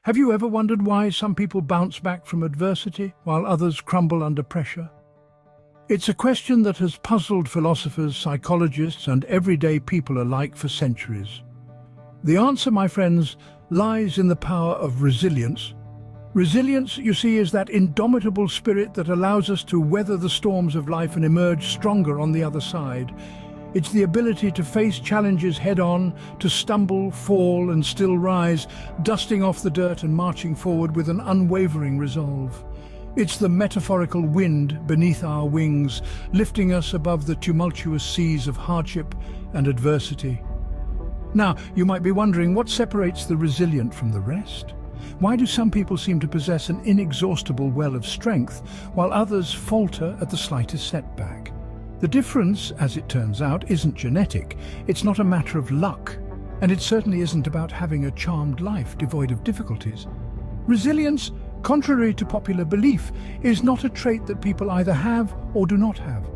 Have you ever wondered why some people bounce back from adversity while others crumble under pressure? It's a question that has puzzled philosophers, psychologists, and everyday people alike for centuries. The answer, my friends, lies in the power of resilience. Resilience, you see, is that indomitable spirit that allows us to weather the storms of life and emerge stronger on the other side. It's the ability to face challenges head-on, to stumble, fall, and still rise, dusting off the dirt and marching forward with an unwavering resolve. It's the metaphorical wind beneath our wings, lifting us above the tumultuous seas of hardship and adversity. Now, you might be wondering, what separates the resilient from the rest? Why do some people seem to possess an inexhaustible well of strength, while others falter at the slightest setback? The difference, as it turns out, isn't genetic. It's not a matter of luck, and it certainly isn't about having a charmed life devoid of difficulties. Resilience, contrary to popular belief, is not a trait that people either have or do not have.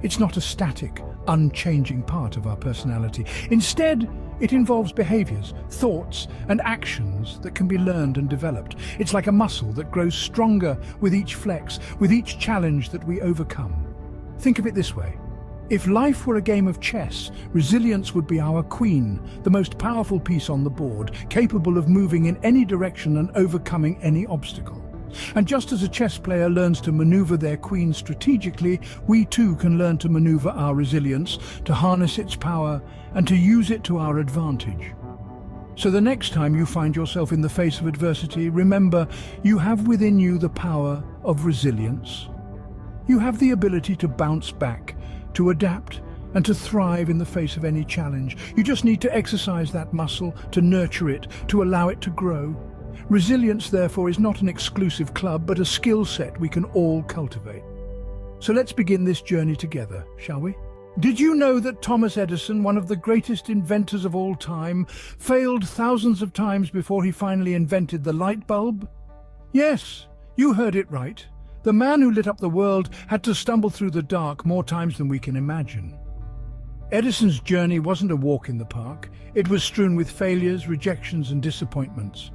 It's not a static, unchanging part of our personality. Instead, it involves behaviors, thoughts, and actions that can be learned and developed. It's like a muscle that grows stronger with each flex, with each challenge that we overcome. Think of it this way. If life were a game of chess, resilience would be our queen, the most powerful piece on the board, capable of moving in any direction and overcoming any obstacle. And just as a chess player learns to maneuver their queen strategically, we too can learn to maneuver our resilience, to harness its power, and to use it to our advantage. So the next time you find yourself in the face of adversity, remember, you have within you the power of resilience. You have the ability to bounce back, to adapt, and to thrive in the face of any challenge. You just need to exercise that muscle, to nurture it, to allow it to grow. Resilience, therefore, is not an exclusive club, but a skill set we can all cultivate. So let's begin this journey together, shall we? Did you know that Thomas Edison, one of the greatest inventors of all time, failed thousands of times before he finally invented the light bulb? Yes, you heard it right. The man who lit up the world had to stumble through the dark more times than we can imagine. Edison's journey wasn't a walk in the park. It was strewn with failures, rejections, and disappointments.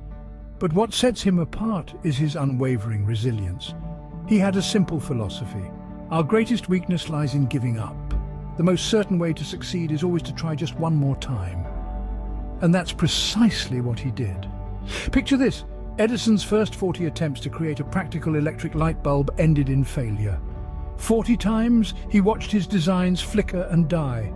But what sets him apart is his unwavering resilience. He had a simple philosophy. Our greatest weakness lies in giving up. The most certain way to succeed is always to try just one more time. And that's precisely what he did. Picture this. Edison's first 40 attempts to create a practical electric light bulb ended in failure. 40 times he watched his designs flicker and die.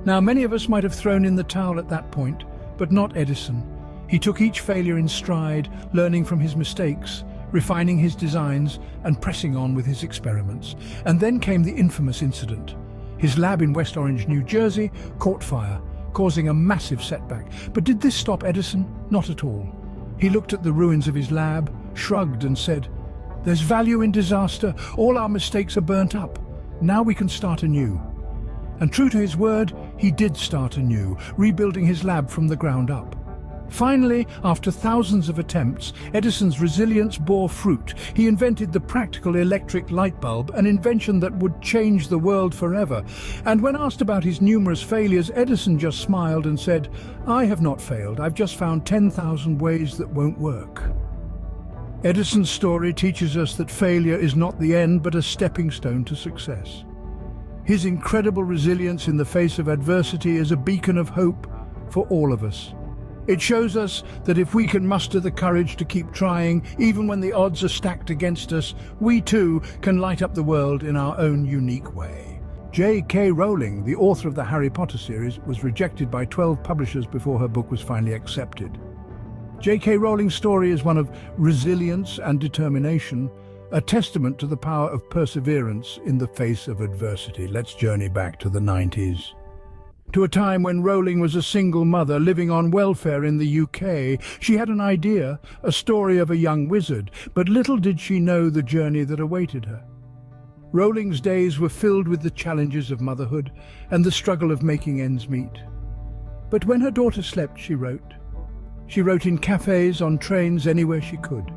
Now, many of us might have thrown in the towel at that point, but not Edison. He took each failure in stride, learning from his mistakes, refining his designs, and pressing on with his experiments. And then came the infamous incident. His lab in West Orange, New Jersey, caught fire, causing a massive setback. But did this stop Edison? Not at all. He looked at the ruins of his lab, shrugged, and said, "There's value in disaster. All our mistakes are burnt up. Now we can start anew." And true to his word, he did start anew, rebuilding his lab from the ground up. Finally, after thousands of attempts, Edison's resilience bore fruit. He invented the practical electric light bulb, an invention that would change the world forever. And when asked about his numerous failures, Edison just smiled and said, "I have not failed. I've just found 10,000 ways that won't work." Edison's story teaches us that failure is not the end, but a stepping stone to success. His incredible resilience in the face of adversity is a beacon of hope for all of us. It shows us that if we can muster the courage to keep trying, even when the odds are stacked against us, we too can light up the world in our own unique way. J.K. Rowling, the author of the Harry Potter series, was rejected by 12 publishers before her book was finally accepted. J.K. Rowling's story is one of resilience and determination, a testament to the power of perseverance in the face of adversity. Let's journey back to the 90s. To a time when Rowling was a single mother living on welfare in the UK. She had an idea, a story of a young wizard, but little did she know the journey that awaited her. Rowling's days were filled with the challenges of motherhood and the struggle of making ends meet. But when her daughter slept, she wrote. She wrote in cafes, on trains, anywhere she could.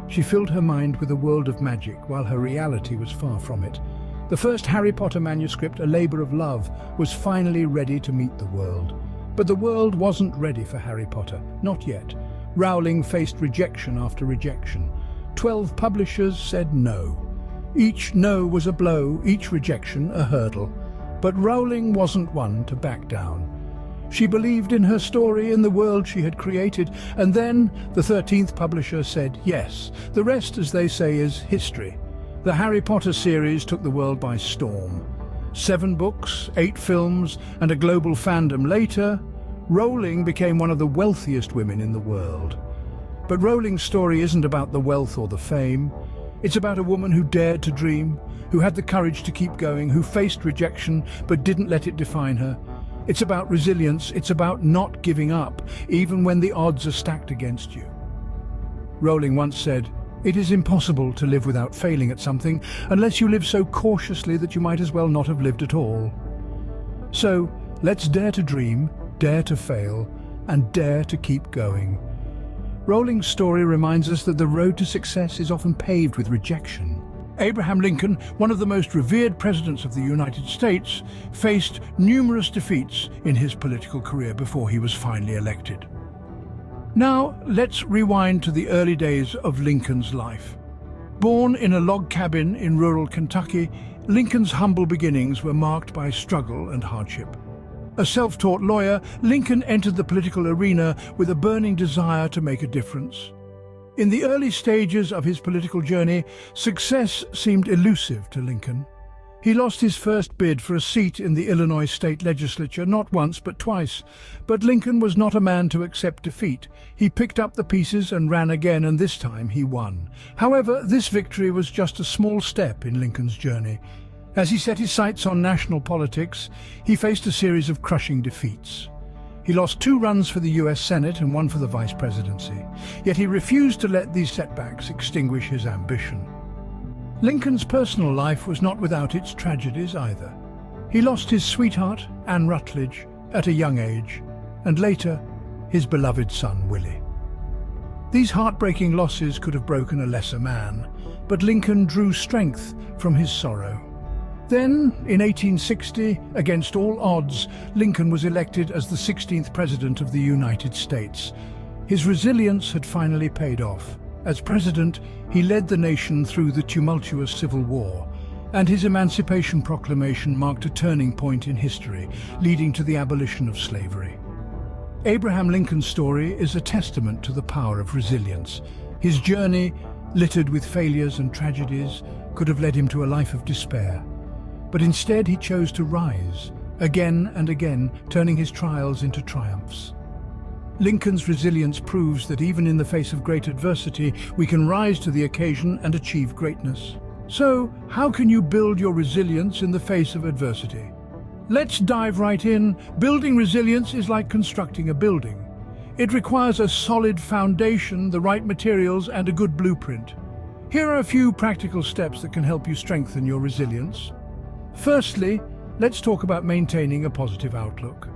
She filled her mind with a world of magic, while her reality was far from it. The first Harry Potter manuscript, a labor of love, was finally ready to meet the world. But the world wasn't ready for Harry Potter, not yet. Rowling faced rejection after rejection. 12 publishers said no. Each no was a blow, each rejection a hurdle. But Rowling wasn't one to back down. She believed in her story, in the world she had created, and then the 13th publisher said yes. The rest, as they say, is history. The Harry Potter series took the world by storm. 7 books, 8 films, and a global fandom later, Rowling became one of the wealthiest women in the world. But Rowling's story isn't about the wealth or the fame. It's about a woman who dared to dream, who had the courage to keep going, who faced rejection but didn't let it define her. It's about resilience, it's about not giving up, even when the odds are stacked against you. Rowling once said, "It is impossible to live without failing at something, unless you live so cautiously that you might as well not have lived at all." So, let's dare to dream, dare to fail, and dare to keep going. Rowling's story reminds us that the road to success is often paved with rejection. Abraham Lincoln, one of the most revered presidents of the United States, faced numerous defeats in his political career before he was finally elected. Now, let's rewind to the early days of Lincoln's life. Born in a log cabin in rural Kentucky, Lincoln's humble beginnings were marked by struggle and hardship. A self-taught lawyer, Lincoln entered the political arena with a burning desire to make a difference. In the early stages of his political journey, success seemed elusive to Lincoln. He lost his first bid for a seat in the Illinois state legislature not once but twice. But Lincoln was not a man to accept defeat. He picked up the pieces and ran again, and this time he won. However, this victory was just a small step in Lincoln's journey. As he set his sights on national politics, he faced a series of crushing defeats. He lost 2 runs for the US Senate and 1 for the vice presidency. Yet he refused to let these setbacks extinguish his ambition. Lincoln's personal life was not without its tragedies either. He lost his sweetheart, Anne Rutledge, at a young age, and later, his beloved son, Willie. These heartbreaking losses could have broken a lesser man, but Lincoln drew strength from his sorrow. Then, in 1860, against all odds, Lincoln was elected as the 16th President of the United States. His resilience had finally paid off. As president, he led the nation through the tumultuous Civil War, and his Emancipation Proclamation marked a turning point in history, leading to the abolition of slavery. Abraham Lincoln's story is a testament to the power of resilience. His journey, littered with failures and tragedies, could have led him to a life of despair. But instead he chose to rise, again and again, turning his trials into triumphs. Lincoln's resilience proves that even in the face of great adversity, we can rise to the occasion and achieve greatness. So, how can you build your resilience in the face of adversity? Let's dive right in. Building resilience is like constructing a building. It requires a solid foundation, the right materials, and a good blueprint. Here are a few practical steps that can help you strengthen your resilience. Firstly, let's talk about maintaining a positive outlook.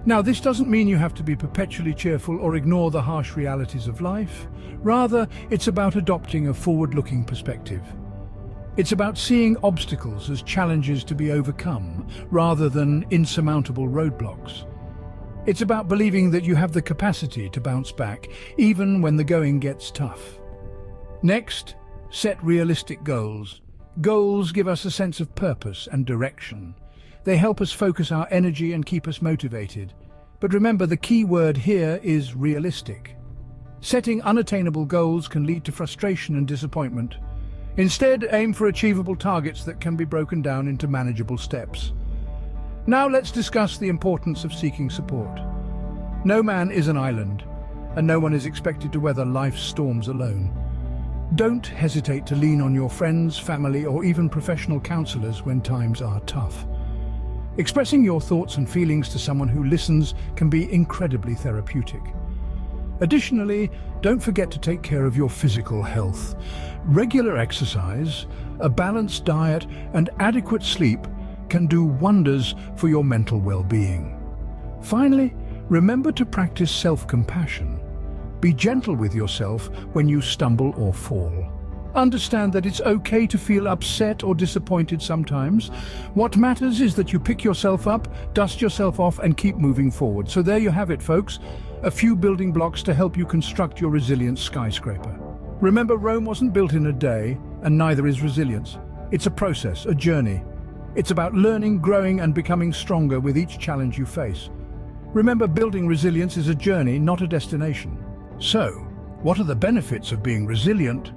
Now, this doesn't mean you have to be perpetually cheerful or ignore the harsh realities of life. Rather, it's about adopting a forward-looking perspective. It's about seeing obstacles as challenges to be overcome, rather than insurmountable roadblocks. It's about believing that you have the capacity to bounce back, even when the going gets tough. Next, set realistic goals. Goals give us a sense of purpose and direction. They help us focus our energy and keep us motivated. But remember, the key word here is realistic. Setting unattainable goals can lead to frustration and disappointment. Instead, aim for achievable targets that can be broken down into manageable steps. Now let's discuss the importance of seeking support. No man is an island, and no one is expected to weather life's storms alone. Don't hesitate to lean on your friends, family, or even professional counselors when times are tough. Expressing your thoughts and feelings to someone who listens can be incredibly therapeutic. Additionally, don't forget to take care of your physical health. Regular exercise, a balanced diet, and adequate sleep can do wonders for your mental well-being. Finally, remember to practice self-compassion. Be gentle with yourself when you stumble or fall. Understand that it's okay to feel upset or disappointed sometimes. What matters is that you pick yourself up, dust yourself off, and keep moving forward. So there you have it, folks. a few building blocks to help you construct your resilient skyscraper. Remember, Rome wasn't built in a day, and neither is resilience. It's a process, a journey. It's about learning, growing, and becoming stronger with each challenge you face. Remember, building resilience is a journey, not a destination. So, what are the benefits of being resilient?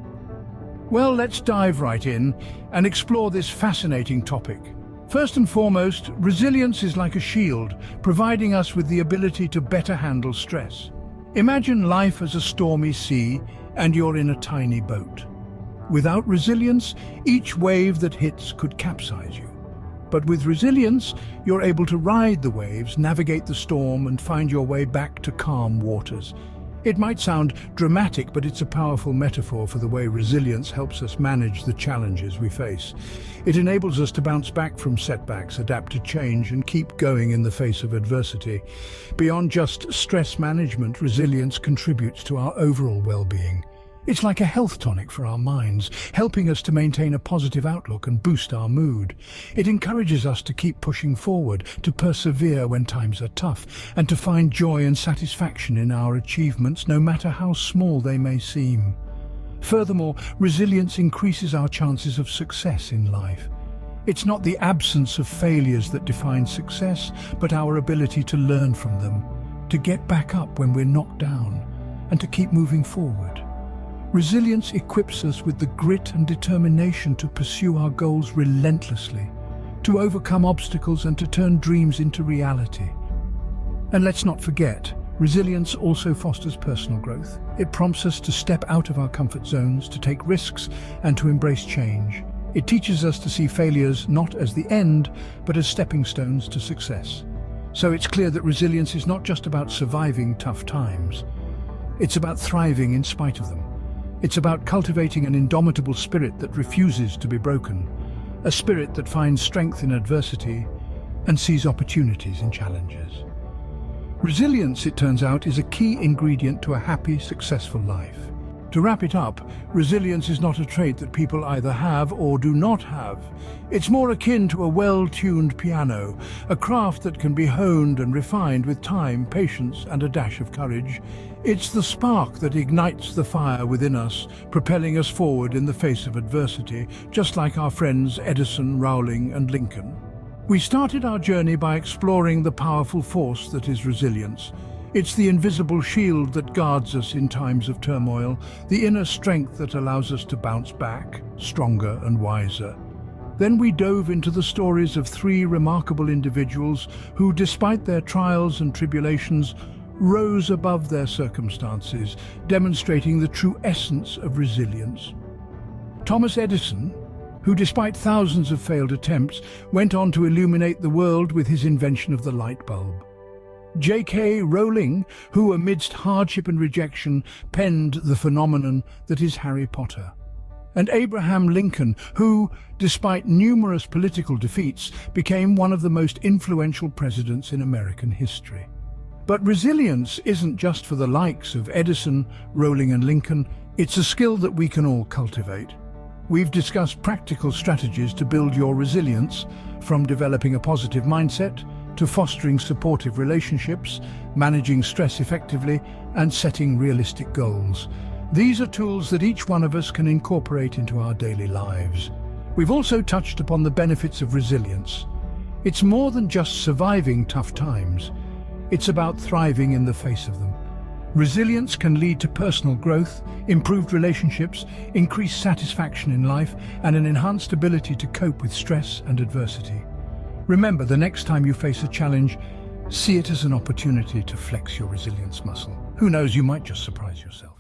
Well, let's dive right in and explore this fascinating topic. First and foremost, resilience is like a shield, providing us with the ability to better handle stress. Imagine life as a stormy sea, and you're in a tiny boat. Without resilience, each wave that hits could capsize you. But with resilience, you're able to ride the waves, navigate the storm, and find your way back to calm waters. It might sound dramatic, but it's a powerful metaphor for the way resilience helps us manage the challenges we face. It enables us to bounce back from setbacks, adapt to change, and keep going in the face of adversity. Beyond just stress management, resilience contributes to our overall well-being. It's like a health tonic for our minds, helping us to maintain a positive outlook and boost our mood. It encourages us to keep pushing forward, to persevere when times are tough, and to find joy and satisfaction in our achievements, no matter how small they may seem. Furthermore, resilience increases our chances of success in life. It's not the absence of failures that defines success, but our ability to learn from them, to get back up when we're knocked down, and to keep moving forward. Resilience equips us with the grit and determination to pursue our goals relentlessly, to overcome obstacles and to turn dreams into reality. And let's not forget, resilience also fosters personal growth. It prompts us to step out of our comfort zones, to take risks, and to embrace change. It teaches us to see failures not as the end, but as stepping stones to success. So it's clear that resilience is not just about surviving tough times. It's about thriving in spite of them. It's about cultivating an indomitable spirit that refuses to be broken, a spirit that finds strength in adversity and sees opportunities in challenges. Resilience, it turns out, is a key ingredient to a happy, successful life. To wrap it up, resilience is not a trait that people either have or do not have. It's more akin to a well-tuned piano, a craft that can be honed and refined with time, patience, and a dash of courage. It's the spark that ignites the fire within us, propelling us forward in the face of adversity, just like our friends Edison, Rowling, and Lincoln. We started our journey by exploring the powerful force that is resilience. It's the invisible shield that guards us in times of turmoil, the inner strength that allows us to bounce back, stronger and wiser. Then we dove into the stories of three remarkable individuals who, despite their trials and tribulations, rose above their circumstances, demonstrating the true essence of resilience. Thomas Edison, who despite thousands of failed attempts, went on to illuminate the world with his invention of the light bulb. J.K. Rowling, who amidst hardship and rejection penned the phenomenon that is Harry Potter. And Abraham Lincoln, who, despite numerous political defeats, became one of the most influential presidents in American history. But resilience isn't just for the likes of Edison, Rowling and Lincoln. It's a skill that we can all cultivate. We've discussed practical strategies to build your resilience, from developing a positive mindset to fostering supportive relationships, managing stress effectively, and setting realistic goals. These are tools that each one of us can incorporate into our daily lives. We've also touched upon the benefits of resilience. It's more than just surviving tough times. It's about thriving in the face of them. Resilience can lead to personal growth, improved relationships, increased satisfaction in life, and an enhanced ability to cope with stress and adversity. Remember, the next time you face a challenge, see it as an opportunity to flex your resilience muscle. Who knows, you might just surprise yourself.